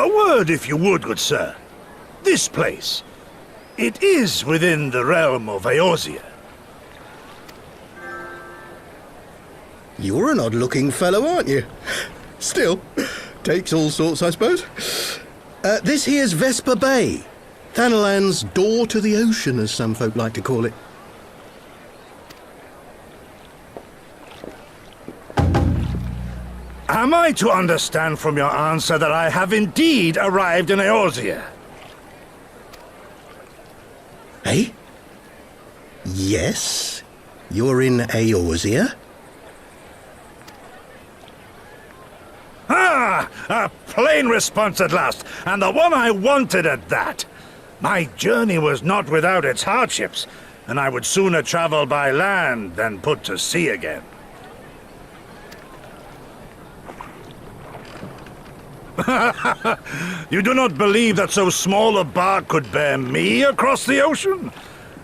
A word, if you would, good sir. This place, it is within the realm of Eorzea. You're an odd-looking fellow, aren't you? Still, takes all sorts, I suppose. This here's Vesper Bay. Thanalan's door to the ocean, as some folk like to call it. Am I to understand from your answer that I have indeed arrived in Eorzea? Eh? Yes, you're in Eorzea. Ah! A plain response at last, and the one I wanted at that. My journey was not without its hardships, and I would sooner travel by land than put to sea again. You do not believe that so small a bark could bear me across the ocean?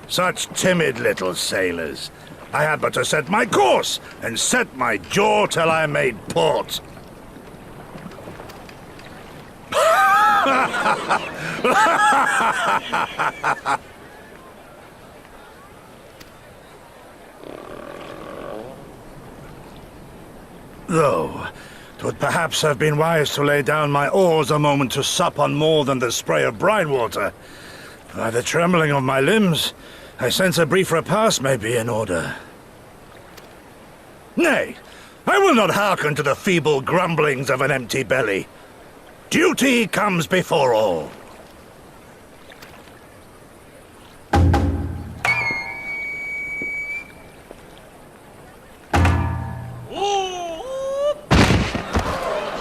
Such timid little sailors. I had but to set my course and set my jaw till I made port. Though, 'twould perhaps have been wise to lay down my oars a moment to sup on more than the spray of brine water. By the trembling of my limbs, I sense a brief repast may be in order. Nay, I will not hearken to the feeble grumblings of an empty belly. Duty comes before all.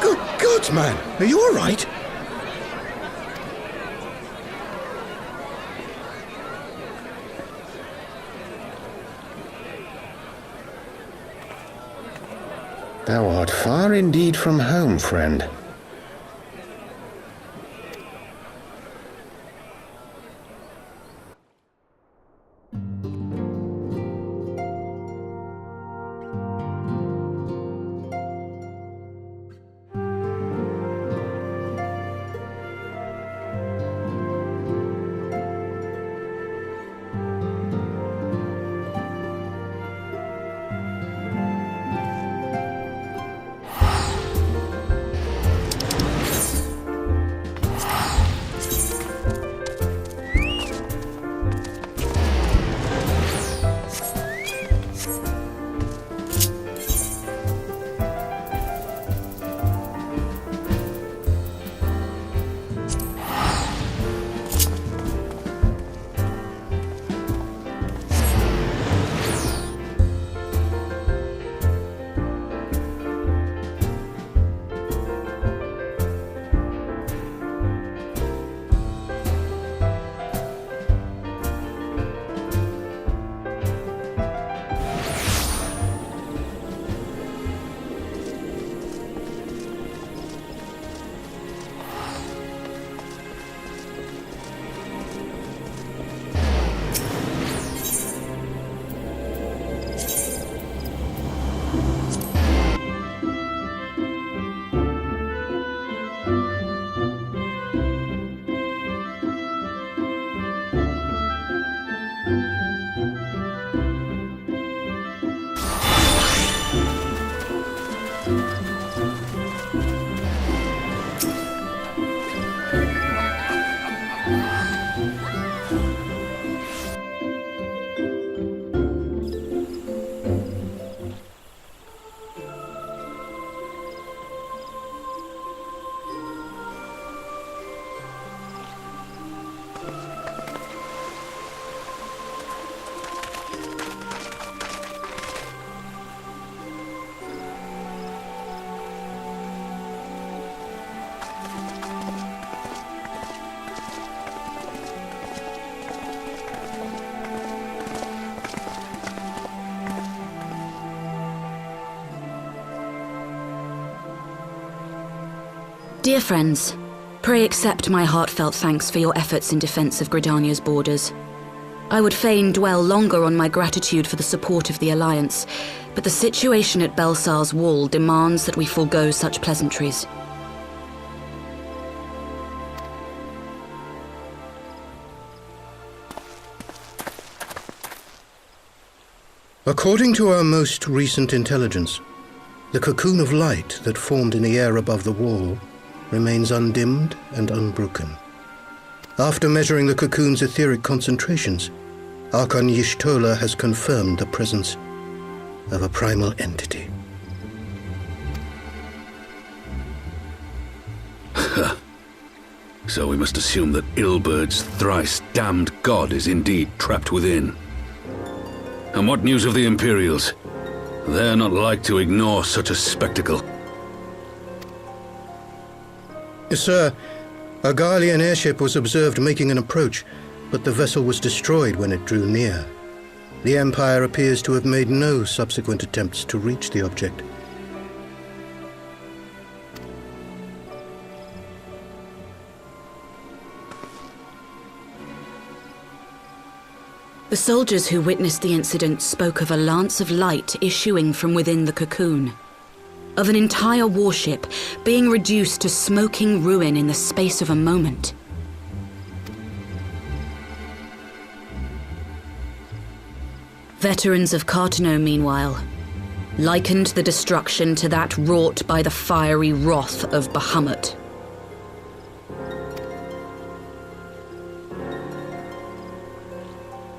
Good God, man! Are you all right? Thou art far indeed from home, friend. Dear friends, pray accept my heartfelt thanks for your efforts in defense of Gridania's borders. I would fain dwell longer on my gratitude for the support of the Alliance, but the situation at Belsar's Wall demands that we forego such pleasantries. According to our most recent intelligence, the cocoon of light that formed in the air above the wall remains undimmed and unbroken. After measuring the cocoon's etheric concentrations, Archon Y'shtola has confirmed the presence of a primal entity. So we must assume that Ilbert's thrice-damned god is indeed trapped within. And what news of the Imperials? They're not like to ignore such a spectacle. Sir, a Garlean airship was observed making an approach, but the vessel was destroyed when it drew near. The Empire appears to have made no subsequent attempts to reach the object. The soldiers who witnessed the incident spoke of a lance of light issuing from within the cocoon, of an entire warship being reduced to smoking ruin in the space of a moment. Veterans of Cartano, meanwhile, likened the destruction to that wrought by the fiery wrath of Bahamut.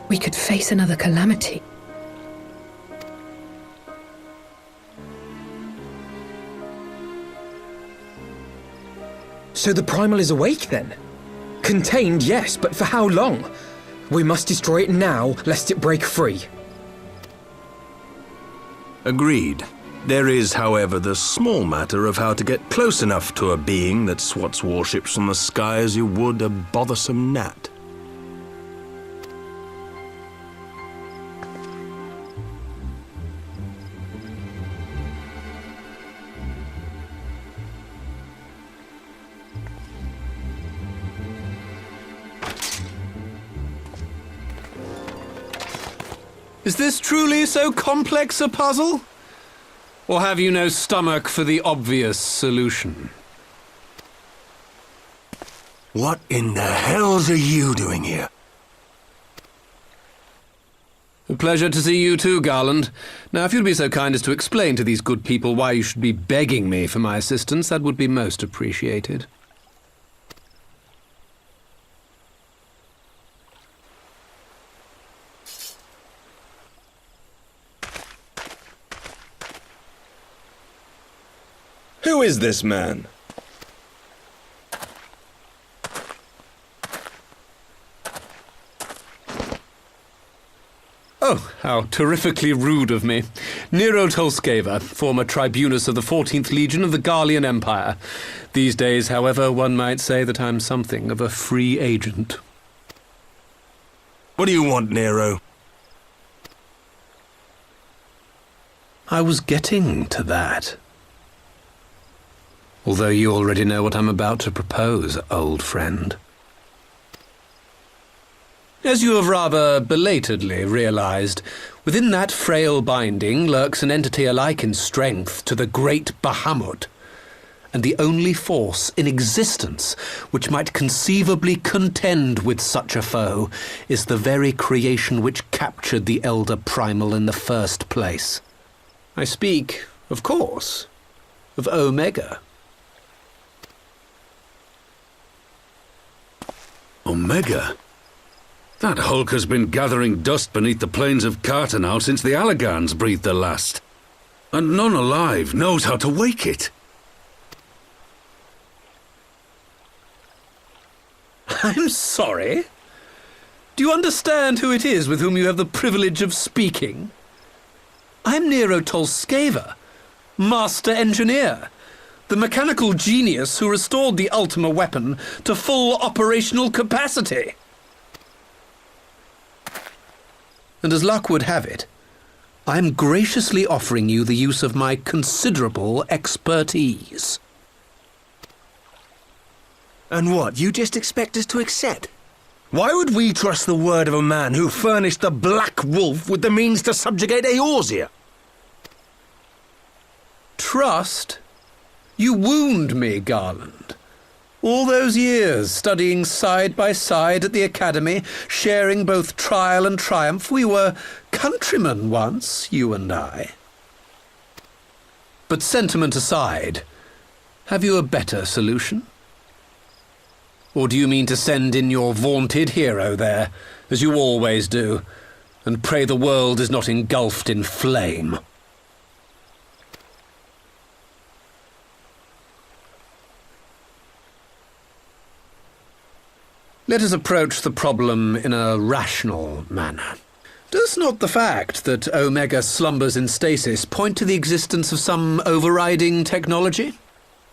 We could face another calamity. So the Primal is awake then? Contained, yes, but for how long? We must destroy it now, lest it break free. Agreed. There is, however, the small matter of how to get close enough to a being that swats warships from the sky as you would a bothersome gnat. Is this truly so complex a puzzle? Or have you no stomach for the obvious solution? What in the hells are you doing here? A pleasure to see you too, Garland. Now, if you'd be so kind as to explain to these good people why you should be begging me for my assistance, that would be most appreciated. Who is this man? Oh, how terrifically rude of me. Nero Tolskeva, former tribunus of the 14th Legion of the Garlean Empire. These days, however, one might say that I'm something of a free agent. What do you want, Nero? I was getting to that. Although you already know what I'm about to propose, old friend. As you have rather belatedly realized, within that frail binding lurks an entity alike in strength to the great Bahamut, and the only force in existence which might conceivably contend with such a foe is the very creation which captured the Elder Primal in the first place. I speak, of course, of Omega. Omega? That hulk has been gathering dust beneath the plains of Cartanow since the Allagans breathed their last. And none alive knows how to wake it. I'm sorry? Do you understand who it is with whom you have the privilege of speaking? I'm Nero Tolskeva, Master Engineer, the mechanical genius who restored the Ultima weapon to full operational capacity. And as luck would have it, I'm graciously offering you the use of my considerable expertise. And what, you just expect us to accept? Why would we trust the word of a man who furnished the Black Wolf with the means to subjugate Eorzea? Trust? You wound me, Garland. All those years, studying side by side at the academy, sharing both trial and triumph, we were countrymen once, you and I. But sentiment aside, have you a better solution? Or do you mean to send in your vaunted hero there, as you always do, and pray the world is not engulfed in flame? Let us approach the problem in a rational manner. Does not the fact that Omega slumbers in stasis point to the existence of some overriding technology?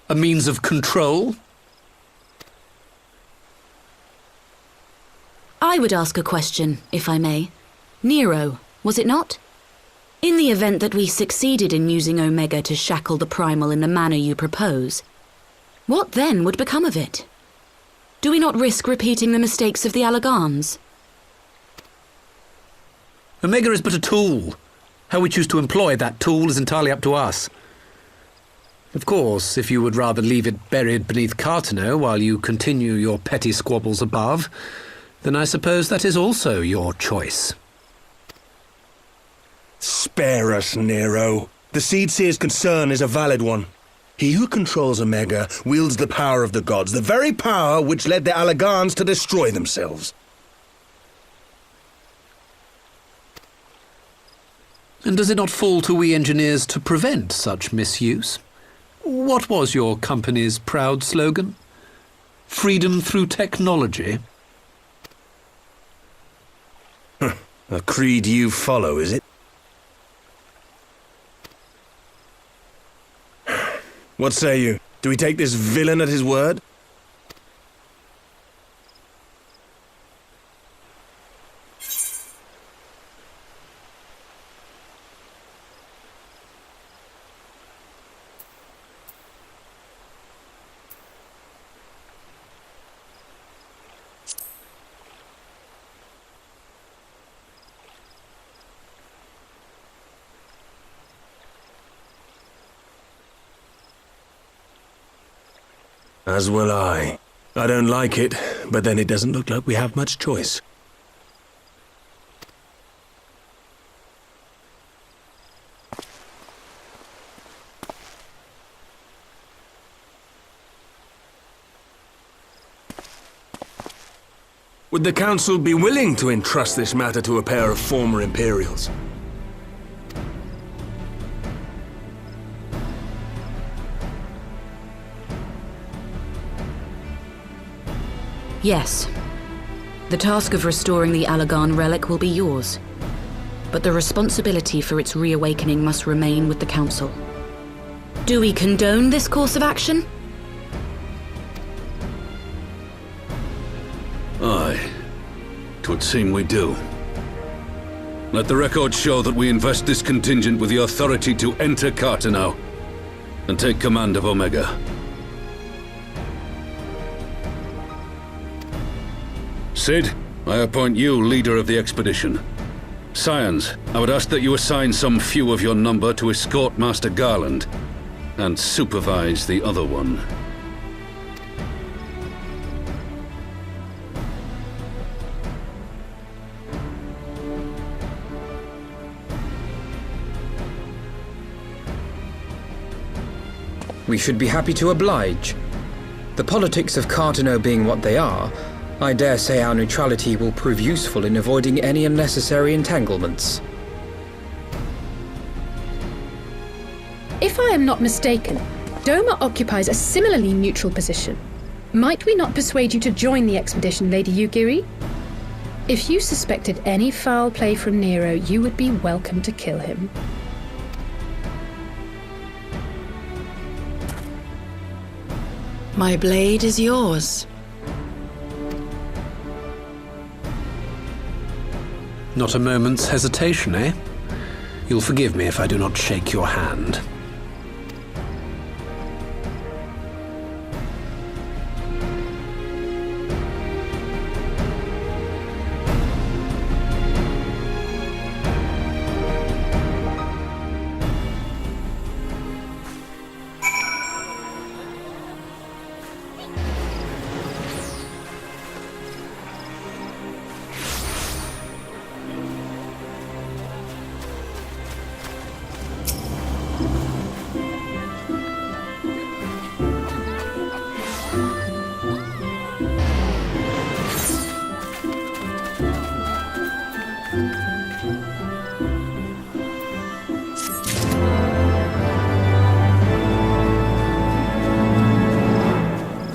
A means of control? I would ask a question, if I may. Nero, was it not? In the event that we succeeded in using Omega to shackle the Primal in the manner you propose, what then would become of it? Do we not risk repeating the mistakes of the Allegans? Omega is but a tool. How we choose to employ that tool is entirely up to us. Of course, if you would rather leave it buried beneath Cartano while you continue your petty squabbles above, then I suppose that is also your choice. Spare us, Nero. The Seedseer's concern is a valid one. He who controls Omega wields the power of the gods, the very power which led the Allegans to destroy themselves. And does it not fall to we engineers to prevent such misuse? What was your company's proud slogan? Freedom through technology? A creed you follow, is it? What say you? Do we take this villain at his word? As will I. I don't like it, but then it doesn't look like we have much choice. Would the Council be willing to entrust this matter to a pair of former Imperials? Yes. The task of restoring the Allegan relic will be yours. But the responsibility for its reawakening must remain with the Council. Do we condone this course of action? Aye. 'Twould seem we do. Let the record show that we invest this contingent with the authority to enter Cartano and take command of Omega. Sid, I appoint you leader of the expedition. Scions, I would ask that you assign some few of your number to escort Master Garland and supervise the other one. We should be happy to oblige. The politics of Cartano being what they are, I dare say our neutrality will prove useful in avoiding any unnecessary entanglements. If I am not mistaken, Doma occupies a similarly neutral position. Might we not persuade you to join the expedition, Lady Yugiri? If you suspected any foul play from Nero, you would be welcome to kill him. My blade is yours. Not a moment's hesitation, eh? You'll forgive me if I do not shake your hand.